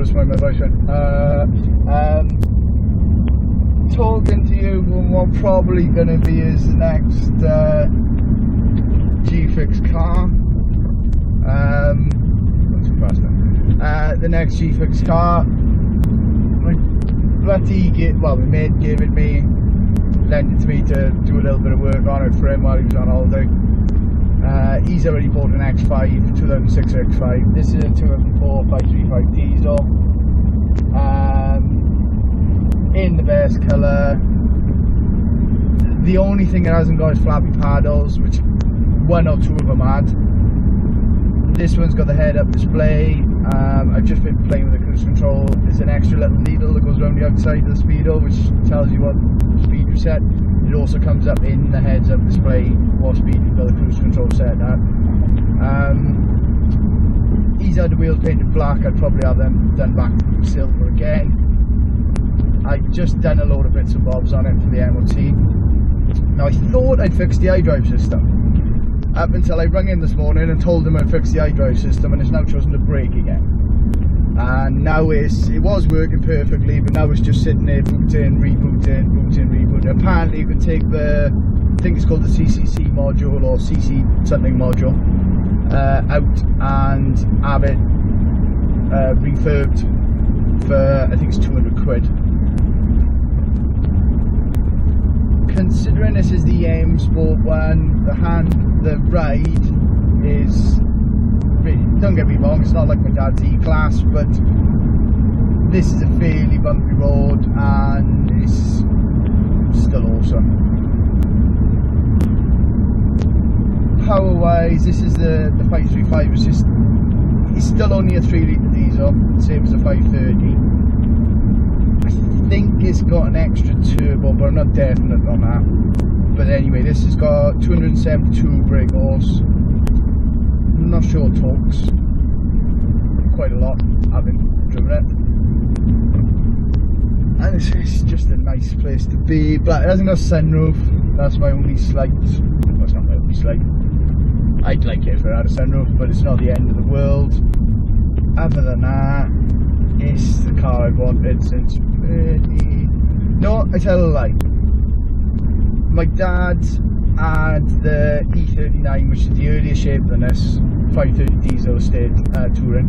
notice my voice went. Talking to you on what probably going to be is the next Gfix car. Not too fast now. The next Gfix car. My mate gave it me, lent it to me to do a little bit of work on it for him while he was on holiday. He's already bought an X5, 2006 X5. This is a 2004 535 diesel. In the best colour. The only thing it hasn't got is flappy paddles, which one or two of them had. This one's got the head-up display. I've just been playing with the cruise control. There's an extra little needle that goes around the outside of the speedo, which tells you what speed you set. It also comes up in the heads-up display what speed you've got the cruise control set at. He's had the wheels painted black. I'd probably have them done back silver again. I've just done a load of bits and bobs on it for the MOT. Now I thought I'd fixed the iDrive system up until I rang in this morning and told him I'd fixed the iDrive system, and it's now chosen to break again. And now it was working perfectly, but now it's just sitting there booting, rebooting, booting, rebooting. Apparently you can take the, I think it's called the CCC module or CC something module, out and have it refurbed for, I think it's 200 quid. Considering this is the M Sport one, the ride is, don't get me wrong, it's not like my dad's E-Class, but this is a fairly bumpy road and it's still awesome. Power wise, this is the 535, it's still only a 3 litre diesel, same as the 530. I think it's got an extra turbo, but I'm not definite on that. But anyway, this has got 272 brake horse. I'm not sure torques. Quite a lot, having driven it. And it's just a nice place to be. But it hasn't got a sunroof. That's my only slight. Well, it's not my only slight. I'd like it if it had a sunroof, but it's not the end of the world. Other than that, it's the car I've wanted since no, I tell a lie. My dad had the E39, which is the earlier shape than this 530 diesel estate touring.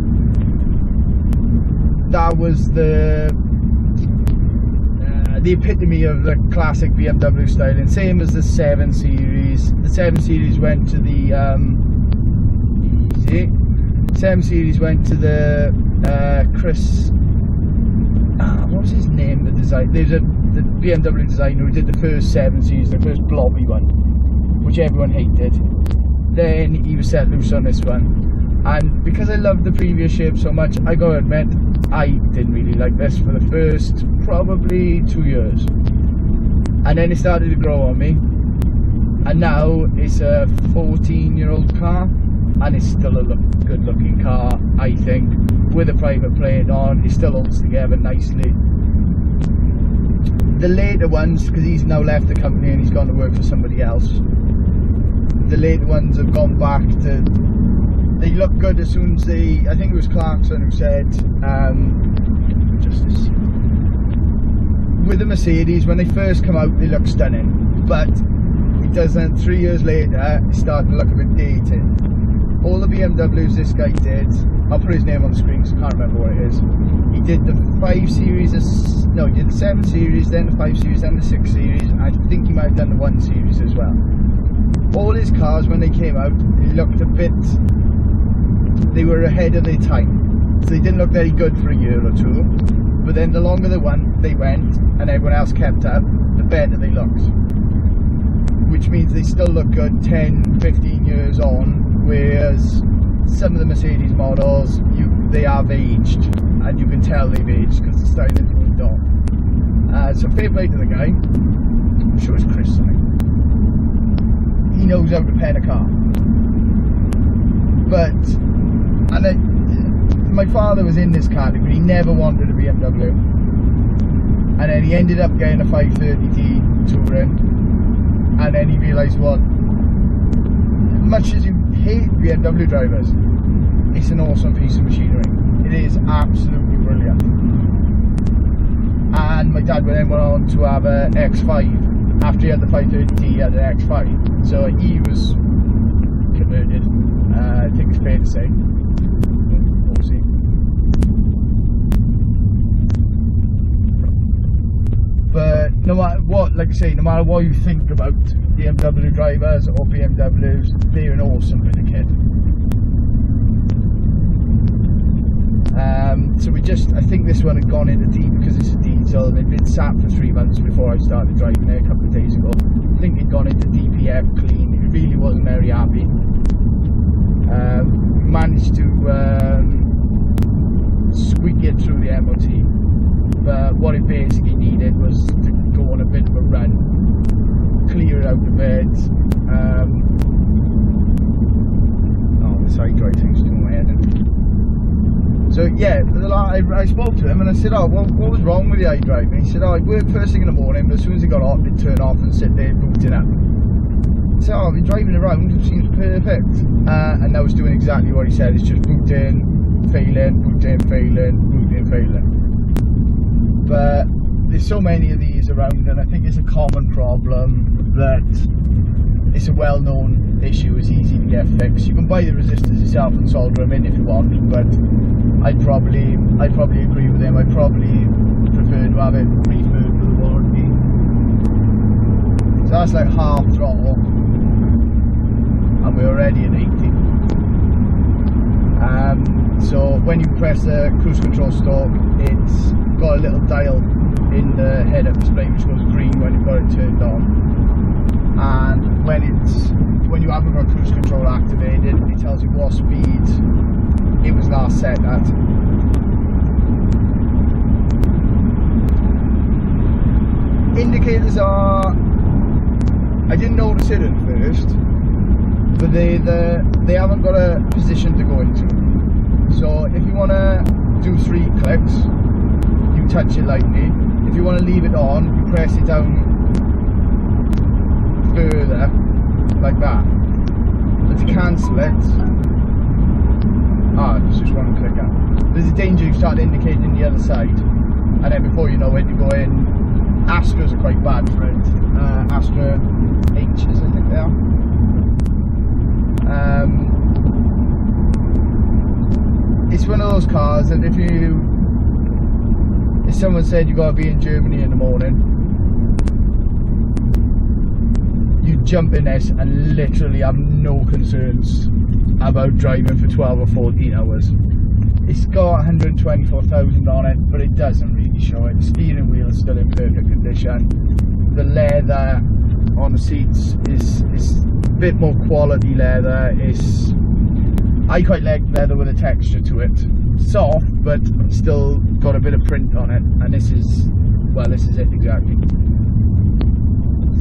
That was the epitome of the classic BMW styling, same as the 7 Series. The 7 Series went to the 7 Series went to the Chris. What was his name? The design. There's the BMW designer who did the first 7 Series, the first blobby one, which everyone hated. Then he was set loose on this one, and because I loved the previous shape so much, I gotta admit I didn't really like this for the first probably 2 years, and then it started to grow on me, and now it's a 14-year-old car, and it's still a good looking car, I think. With a private plate on, it still holds together nicely. The later ones, because he's now left the company and he's gone to work for somebody else, the later ones have gone back to, they look good as soon as they, I think it was Clarkson who said, with the Mercedes, when they first come out they look stunning, but it doesn't, 3 years later it's starting to look a bit dated. All the BMWs this guy did, I'll put his name on the screen because I can't remember what it is. He did the 5 Series, no, he did the 7 Series, then the 5 Series, then the 6 Series, and I think he might have done the 1 Series as well. All his cars, when they came out, they looked a bit, they were ahead of their time. So they didn't look very good for a year or two, but then the longer they went, and everyone else kept up, the better they looked. Which means they still look good 10, 15 years on, whereas some of the Mercedes models, they have aged, and you can tell they've aged because the styling's moved on. So fair play to the guy. I'm sure it's Chris something. He knows how to pen a car. But, and then my father was in this category. He never wanted a BMW, and then he ended up getting a 530D touring, and then he realised, well, much as you hate BMW drivers, it's an awesome piece of machinery. It is absolutely brilliant. dad then went on to have a X5. After he had the 530D, he had an X5. So he was converted. I think it's fair to say. Obviously. But no matter what, like I say, no matter what you think about BMW drivers or BMWs, they're an awesome bit of kit. So I think this one had gone into D because it's a diesel, and it'd been sat for 3 months before I started driving it a couple of days ago. I think it'd gone into DPF clean. It really wasn't very happy. Managed to squeak it through the MOT, but what it basically needed was to go on a bit of a run, clear it out a bit. Oh, the side drive thing's doing my head in. So yeah, I spoke to him and I said, oh, well, what was wrong with the iDrive? And he said, oh, it worked first thing in the morning, but as soon as it got hot, it'd turn off and sit there booting up. So I've been driving around, it seems perfect. And that was doing exactly what he said. It's just booting, failing, booting, failing, booting, failing. But there's so many of these around, and I think it's a common problem that it's a well-known issue. It's easy to get fixed. You can buy the resistors yourself and solder them in if you want, but I'd probably agree with him. I'd probably prefer to have it refurbed with a warranty. So that's like half throttle, and we're already at 80. So when you press the cruise control stalk, it's got a little dial in the head-up display which goes green when you've got it turned on, and when you haven't got cruise control activated, it tells you what speed it was last set at. Indicators are, I didn't notice it at first, but they haven't got a position to go into. So if you want to do 3 clicks, you touch it lightly. If you want to leave it on, you press it down further, like that. But to cancel it, it's just 1 click up. There's a danger you start indicating the other side, and then before you know it, you go in. Astras are quite bad for it. Astra H's, I think they are. It's one of those cars that if someone said you got to be in Germany in the morning, you jump in this and literally have no concerns about driving for 12 or 14 hours. It's got 124,000 on it, but it doesn't really show it. The steering wheel is still in perfect condition. The leather on the seats is a bit more quality leather. I quite like leather with a texture to it. Soft, but still got a bit of print on it, and this is it exactly.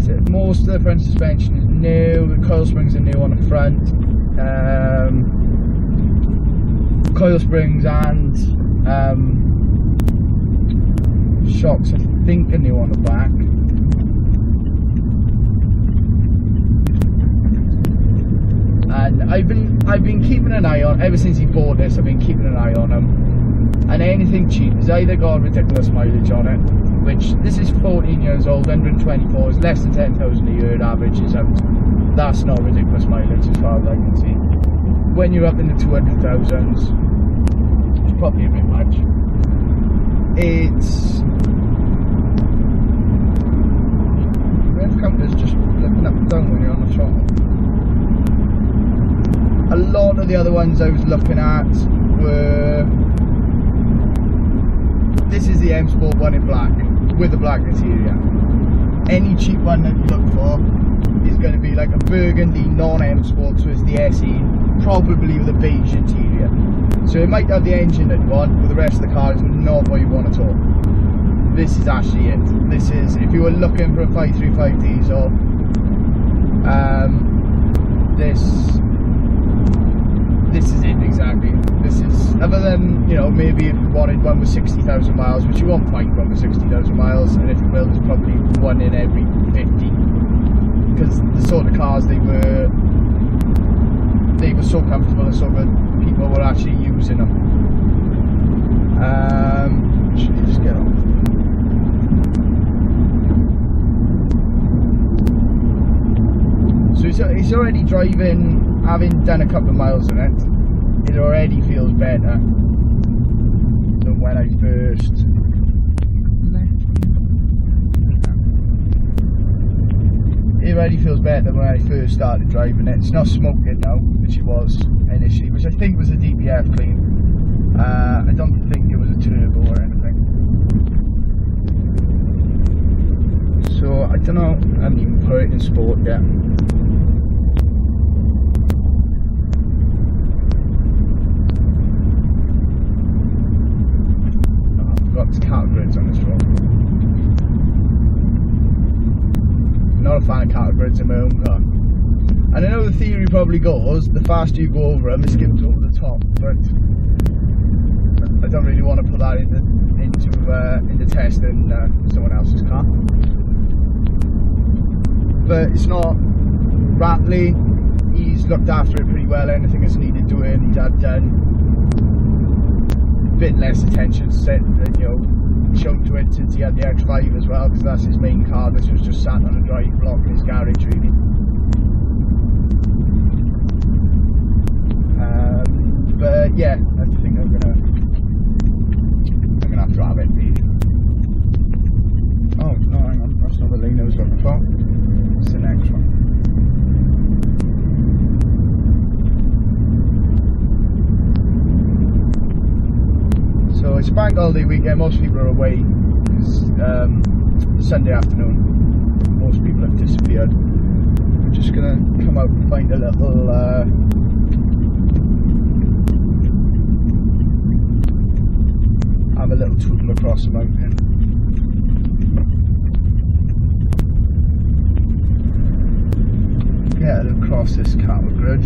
So most of the front suspension is new. The coil springs are new on the front. Coil springs and shocks, I think, are new on the back. And I've been keeping an eye on, ever since he bought this, I've been keeping an eye on him. And anything cheap has either got ridiculous mileage on it, which this is 14 years old, 124 is less than 10,000 a year, it averages out. That's not ridiculous mileage as far as I can see. When you're up in the 200,000s, it's probably a bit much. It's rev counter's just flipping up and down when you're on the throttle. A lot of the other ones I was looking at were, this is the M Sport one in black with the black interior. Any cheap one that you look for is going to be like a burgundy non-M Sport, so it's the SE, probably with a beige interior. So it might have the engine that you want, but the rest of the car is not what you want at all. This is actually it. This is, if you were looking for a 535 diesel, this is it exactly. This is, other than, you know, maybe if you wanted one with 60,000 miles, which you won't find one with 60,000 miles, and if you will, there's probably one in every 50. Because the sort of cars they were so comfortable and so good, people were actually using them. Should you just get on? already driving, having done a couple of miles in it, it already feels better than when I first started driving it. It's not smoking now, which it was initially, which I think was a DPF clean. I don't think it was a turbo or anything. So I don't know, I haven't even put it in sport yet. Oh, I forgot the cattle grids on this road. I'm not a fan of cattle grids in my own car. And I know the theory probably goes, the faster you go over them, it skips over the top, but I don't really want to put that into testing someone else's car. But it's not rattly, he's looked after it pretty well, anything that's needed doing, he's had done. A bit less attention set, shown to it since he had the X5 as well, because that's his main car. This was just sat on a drive block in his garage really. But yeah, I think I'm gonna have to have it really. Oh no, hang on, that's not the lane I was looking for. It's the next one. So it's bank holiday weekend, most people are away. It's Sunday afternoon, most people have disappeared. I'm just gonna come out and find a little have a little tootle across the mountain. Get it across this cattle grid.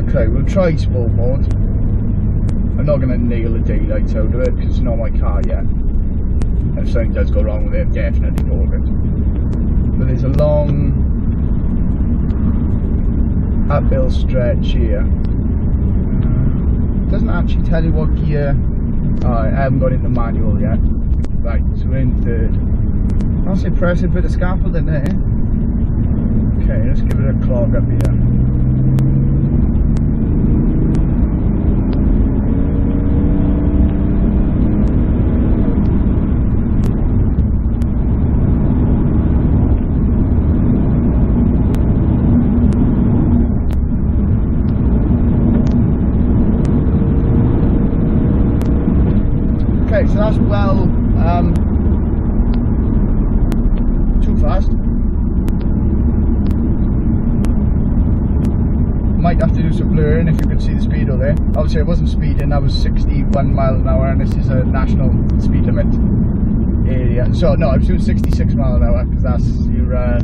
Okay, we'll try sport mode. I'm not going to nail the daylights out of it because it's not my car yet. If something does go wrong with it, definitely go with it. But there's a long uphill stretch here. Doesn't actually tell you what gear. Oh, I haven't got into manual yet. Right, so we're in third. I'll say press a bit of scaffolding there. Okay, let's give it a clog up here. So that's well too fast. Might have to do some blurring if you can see the speedo there. Obviously I wasn't speeding, I was 61 miles an hour and this is a national speed limit area. So no, I was doing 66 miles an hour because that's your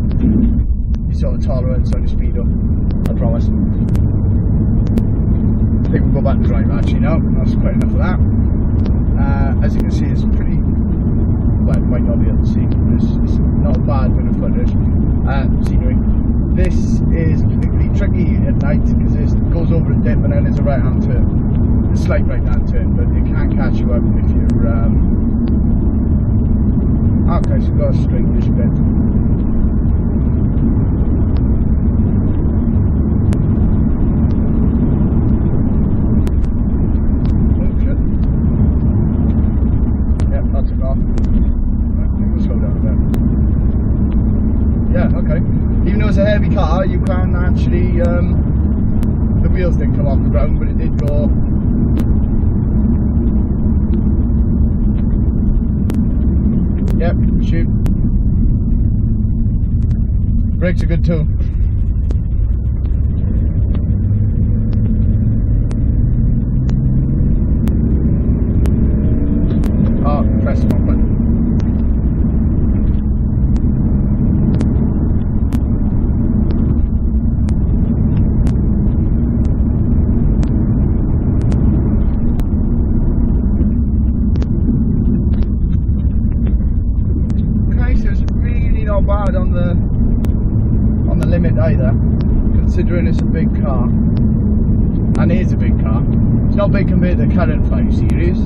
sort of tolerance on your speedo, I promise. I think we'll go back and drive actually now, that's quite enough of that. As you can see, it's pretty, well, you might not be able to see, it's not a bad bit of footage, scenery. This is particularly tricky at night because it goes over a dip and then there's a right hand turn, a slight right hand turn, but it can catch you up if you're, okay, so you've got to straighten this bit. Even though it's a heavy car, you can actually, the wheels didn't come off the ground, but it did go. Yep, shoot. Brakes are good too. Oh, press the wrong button. Bad on the limit either, considering it's a big car. and it is a big car. It's not big compared to the current 5 Series,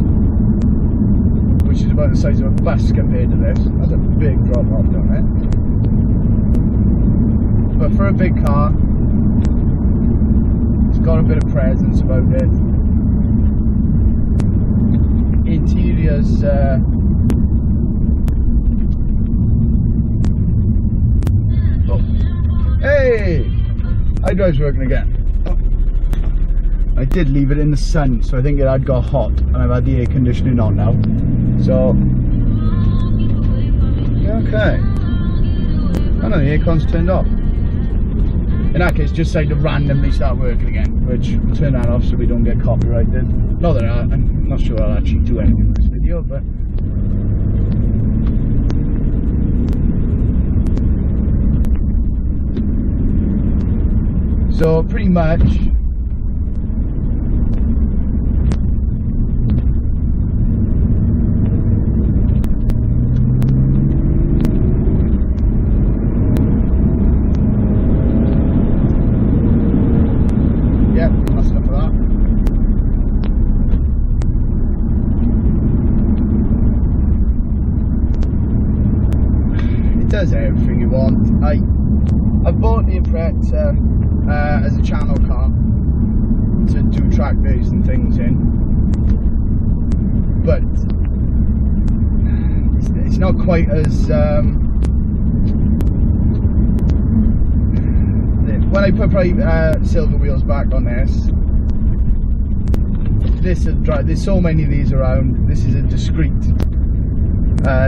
which is about the size of a bus compared to this. That's a big drop off down there. But for a big car, it's got a bit of presence about it. Interior's oh. Hey! iDrive's working again. Oh. I did leave it in the sun, so I think it had got hot, and I've had the air conditioning on now. So, okay. Oh no, the aircon's turned off. In that case, just say to randomly start working again, which we'll turn that off so we don't get copyrighted. Not that I'm not sure I'll actually do anything in this video, but so pretty much does everything you want. I've bought the Impreza as a channel car to do track days and things in, but it's not quite as when I put silver wheels back on this there's so many of these around. This is a discreet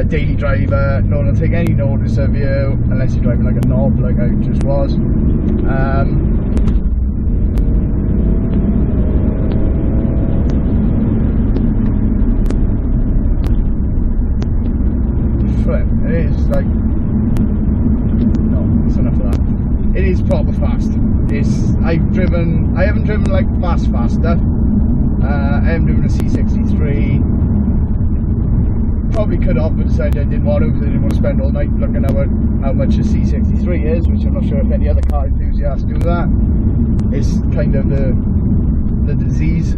daily driver. No one will take any notice of you unless you're driving like a knob like I just was. Flip. It is like, no, it's enough of that. It is proper fast. I haven't driven like fast stuff. I am doing a C63. Probably could have, but decided I didn't want to because I didn't want to spend all night looking at how much a C63 is, which I'm not sure if any other car enthusiasts do that. It's kind of the disease.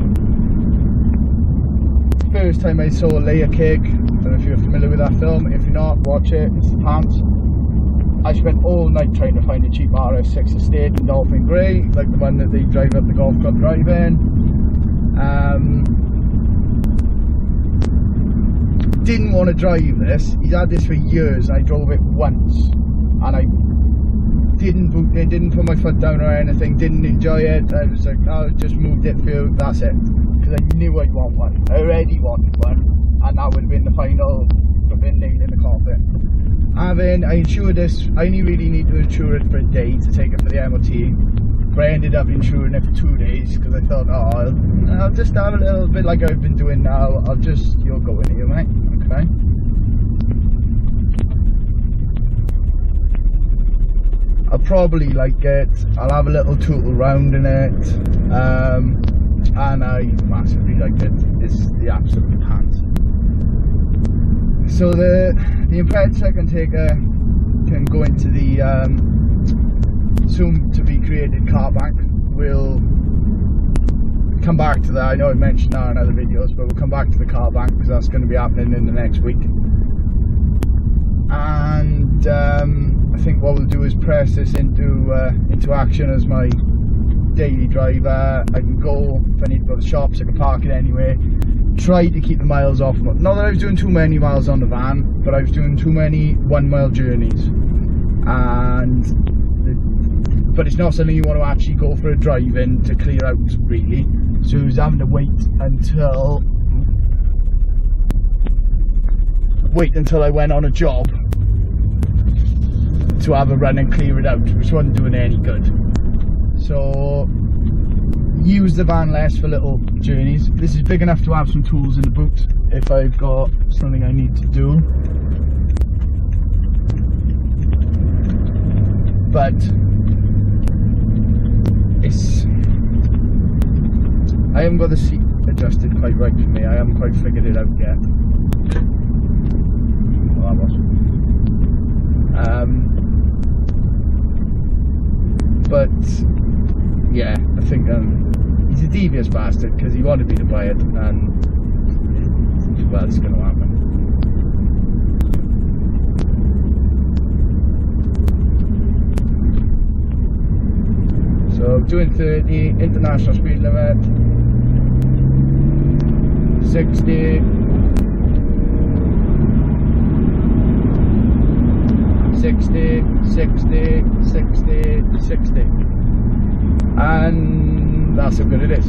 First time I saw Layer Cake, I don't know if you're familiar with that film. If you're not, watch it. It's the pants. I spent all night trying to find a cheap RS6 estate in Dolphin Grey, like the one that they drive up the golf club drive in. Didn't want to drive this. He's had this for years. I drove it once and I didn't put my foot down or anything, didn't enjoy it. I was like, oh, just moved it through, that's it, because I knew I'd want one. I already wanted one, and that would have been the final nail in the coffin. I insured this. I only really need to insure it for a day to take it for the MOT, but I ended up insuring it for 2 days because I thought, oh, I'll just have a little bit like I've been doing now. You'll go in here, mate. Okay. I'll probably like it. I'll have a little tootle round in it, and I massively like it. It's the absolute pants. So the Impreza can go into the soon to be created car bank. We'll come back to that. I know I mentioned that in other videos, but we'll come back to the car bank because that's going to be happening in the next week. And I think what we'll do is press this into action as my daily driver. I can go, if I need to go to the shops, I can park it anyway. Try to keep the miles off. Not that I was doing too many miles on the van, but I was doing too many 1 mile journeys. But it's not something you want to actually go for a drive in to clear out, really. So I was having to wait until I went on a job to have a run and clear it out, which wasn't doing any good. So use the van less for little journeys. This is big enough to have some tools in the boot if I've got something I need to do. But I haven't got the seat adjusted quite right for me. I haven't quite figured it out yet. Well, that was. But yeah, I think he's a devious bastard because he wanted me to buy it, and well, it's going to happen. So doing 30, international speed limit, 60, 60, 60, 60, 60, and that's how good it is.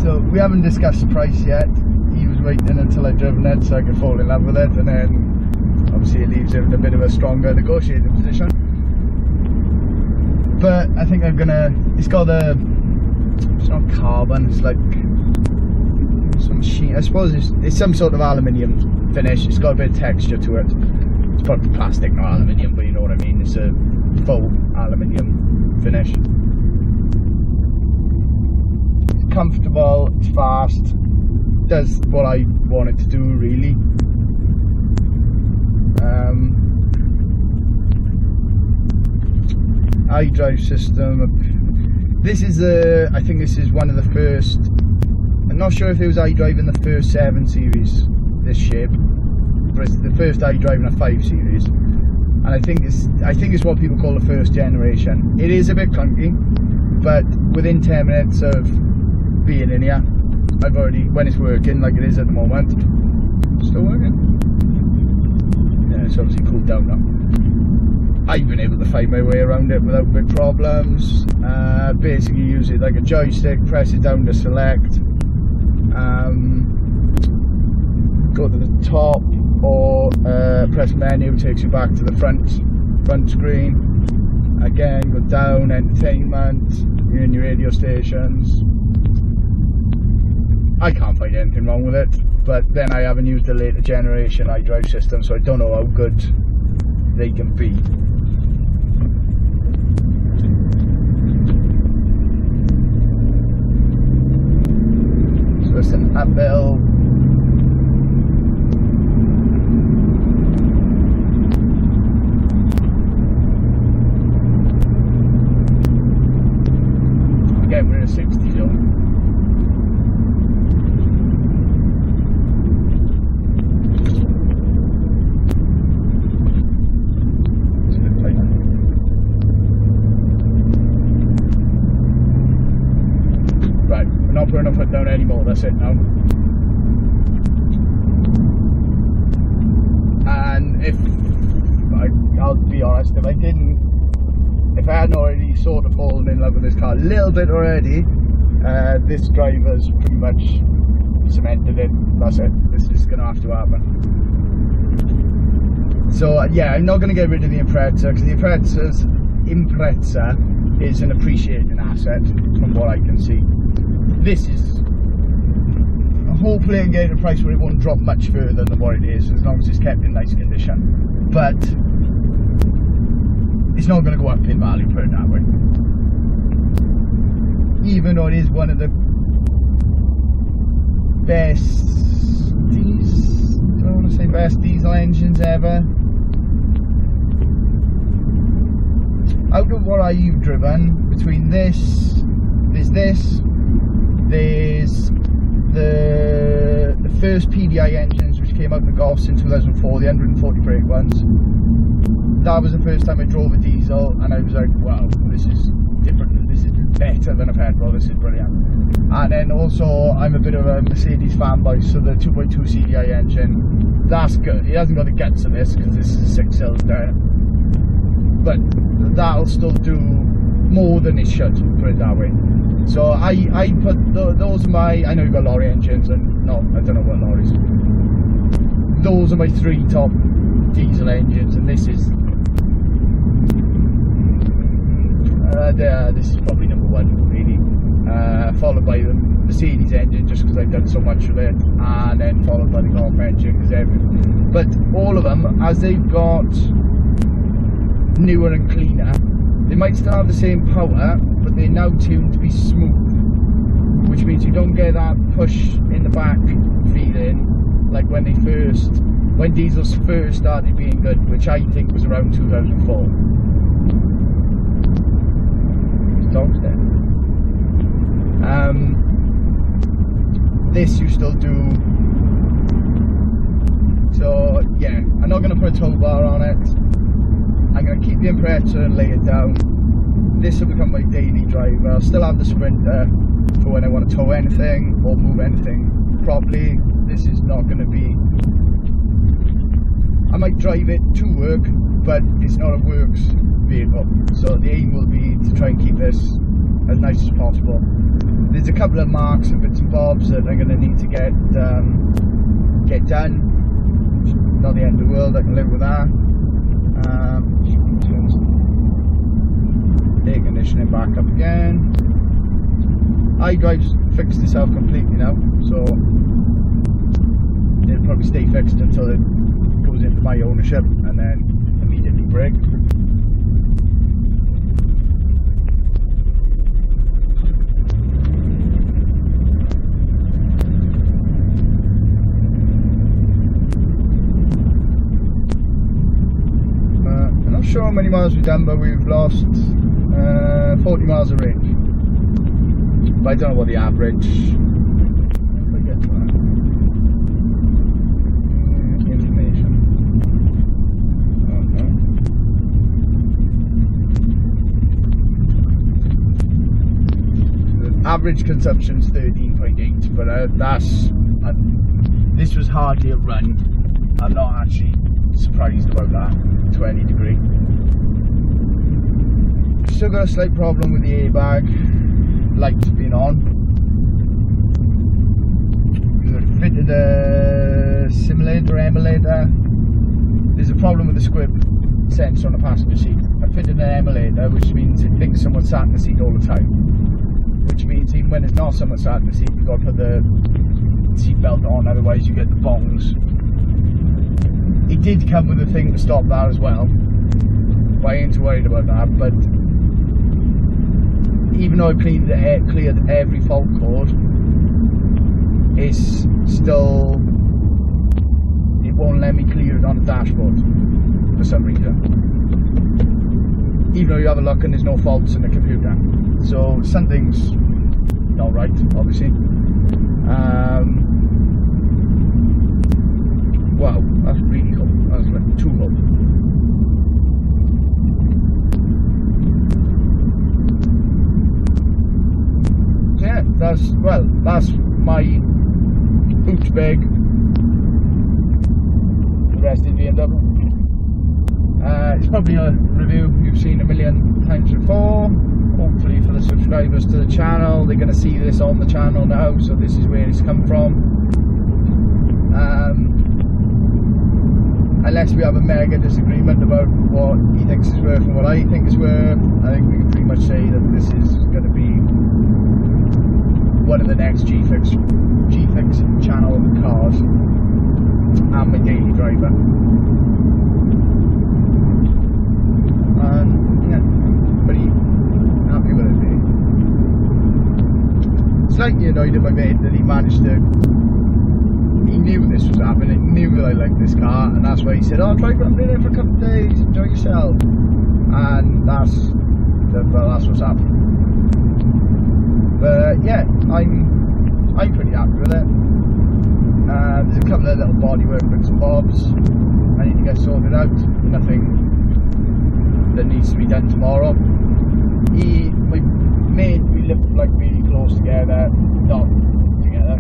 So we haven't discussed the price yet. He was waiting until I'd driven it so I could fall in love with it, and then obviously it leaves him in a bit of a stronger negotiating position. But I think I'm gonna, it's got a, it's not carbon, it's like some machine, I suppose it's some sort of aluminium finish. It's got a bit of texture to it. It's probably plastic, not aluminium, but you know what I mean. It's a faux aluminium finish. It's comfortable, it's fast, does what I want it to do really. iDrive system. This is I think this is one of the first. I'm not sure if it was iDrive in the first 7 series, this shape, but it's the first iDrive in a 5 series, and I think it's what people call the first generation. It is a bit clunky, but within 10 minutes of being in here, I've already, when it's working like it is at the moment, still working. Yeah, it's obviously cooled down now. I've been able to find my way around it without big problems. Basically use it like a joystick, press it down to select, go to the top, or press menu, takes you back to the front screen. Again, go down, entertainment, you're in your radio stations. I can't find anything wrong with it, but then I haven't used the later generation iDrive system, so I don't know how good they can be. So it's an uphill. Again, we're in a 60 zone. Not putting a foot down anymore, that's it now. And I'll be honest, if I hadn't already sort of fallen in love with this car a little bit already, this driver's pretty much cemented it. That's it, this is going to have to happen. So yeah, I'm not going to get rid of the Impreza, because the Impreza is an appreciating asset from what I can see. This is, hopefully I can get a price where it won't drop much further than what it is, as long as it's kept in nice condition. But it's not going to go up in value, put it that way. Even though it is one of the best, I don't want to say best diesel engines ever. Out of what I've driven, between this, there's the first PDI engines which came out in the Golfs in 2004, the 140 brake ones. That was the first time I drove a diesel, and I was like, wow, this is different, this is better than a petrol, this is brilliant. And then also, I'm a bit of a Mercedes fanboy, so the 2.2 CDI engine, that's good. It hasn't got the guts of this, because this is a 6-cylinder, but that'll still do more than it should, put it that way. So I put those are my, I know you've got lorry engines, and no, I don't know what lorries. Those are my 3 top diesel engines, and this is this is probably number 1 really, followed by the Mercedes engine, just because I've done so much of it, and then followed by the Golf engine, because everything. But all of them, as they've got newer and cleaner, they might still have the same power, but they're now tuned to be smooth, which means you don't get that push in the back feeling like when diesels first started being good, which I think was around 2004. dog's dead. This you still do. So yeah, I'm not going to put a tow bar on it. I'm going to keep the Impreza and lay it down. This will become my daily driver. I'll still have the Sprinter for when I want to tow anything or move anything properly. This is not going to be, I might drive it to work, but it's not a works vehicle. So the aim will be to try and keep this as nice as possible. There's a couple of marks and bits and bobs that I'm going to need to get done. Not the end of the world, I can live with that. Air conditioning back up again. iDrive's fixed itself completely now, so it'll probably stay fixed until it goes into my ownership and then immediately break. I'm not sure how many miles we've done, but we've lost 40 miles of range. But I don't know what the average. Information. The average consumption is 13.8, but this was hardly a run. I'm not actually surprised about that to any degree. Still got a slight problem with the airbag lights being on. I fitted a simulator emulator. There's a problem with the squib sensor on the passenger seat. I fitted an emulator, which means it thinks someone's sat in the seat all the time. Which means even when it's not someone sat in the seat, you've got to put the seat belt on, otherwise you get the bongs. It did come with a thing to stop that as well, but I ain't too worried about that. But even though I cleared every fault code, it's still, it won't let me clear it on the dashboard for some reason. Even though you have a look and there's no faults in the computer, so something's not right, obviously. Wow, that's really cool. That's like too cool. So yeah, that's my boot bag. The rest is BMW. It's probably a review you've seen a million times before. Hopefully for the subscribers to the channel, they're going to see this on the channel now, so this is where it's come from. Unless we have a mega disagreement about what he thinks is worth and what I think is worth, I think we can pretty much say that this is going to be one of the next Gfix channel cars and my daily driver. And yeah, pretty happy with it. Slightly annoyed at my mate that he managed to. He knew this was happening, he knew that I liked this car, and that's why he said, oh, try running it for a couple of days, enjoy yourself. And that's what's happened. But yeah, I'm pretty happy with it. There's a couple of little bodywork bits and bobs I need to get sorted out. Nothing that needs to be done tomorrow. My mate, we live like really close together, not together.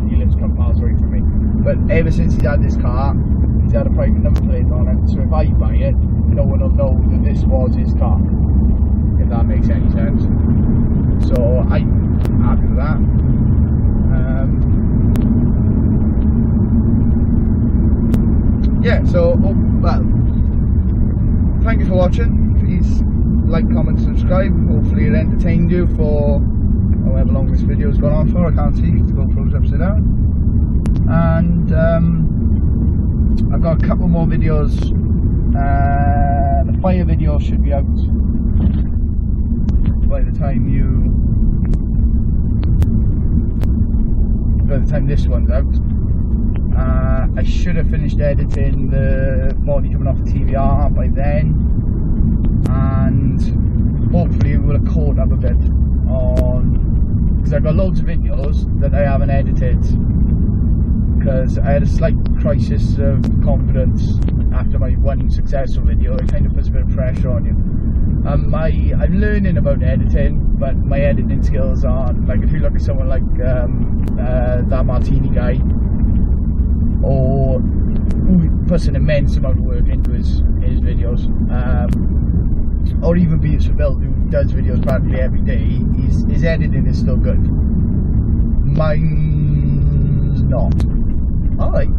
He lives a couple miles away from me, but ever since he's had this car, he's had a private number plate on it, so if I buy it, no one will know that this was his car, if that makes any sense. So I'm happy with that. Yeah, so well, thank you for watching. Please like, comment, subscribe. Hopefully it entertained you for however long this video's gone on for. I can't see because the GoPro's upside down. And I've got a couple more videos. The fire video should be out by the time this one's out. I should have finished editing the body coming off the TVR by then, and hopefully we'll have caught up a bit on, because I've got loads of videos that I haven't edited because I had a slight crisis of confidence after my one successful video. It kind of puts a bit of pressure on you. I'm learning about editing, but my editing skills aren't, like, if you look at someone like that Martini guy, or who puts an immense amount of work into his videos, or even Beats for Build, who does videos practically every day, his editing is still good. Mine's not. Alright.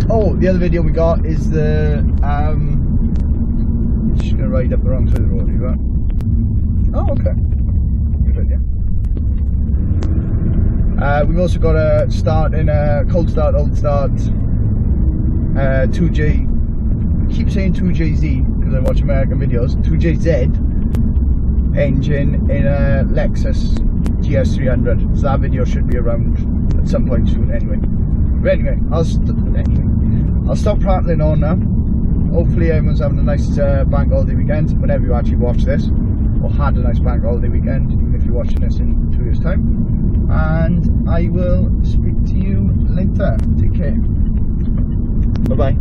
Oh, the other video we got is the just gonna ride up the wrong side of the road, you got? Oh, okay. Good idea. We've also got a start in a cold start, old start, 2J. I keep saying 2JZ because I watch American videos. 2JZ engine in a Lexus GS300. So that video should be around at some point soon anyway. But anyway, I'll stop prattling on now. Hopefully everyone's having a nice bank holiday weekend whenever you actually watch this, or had a nice bank holiday weekend, even if you're watching this in 2 years' time. And I will speak to you later. Take care. Bye bye.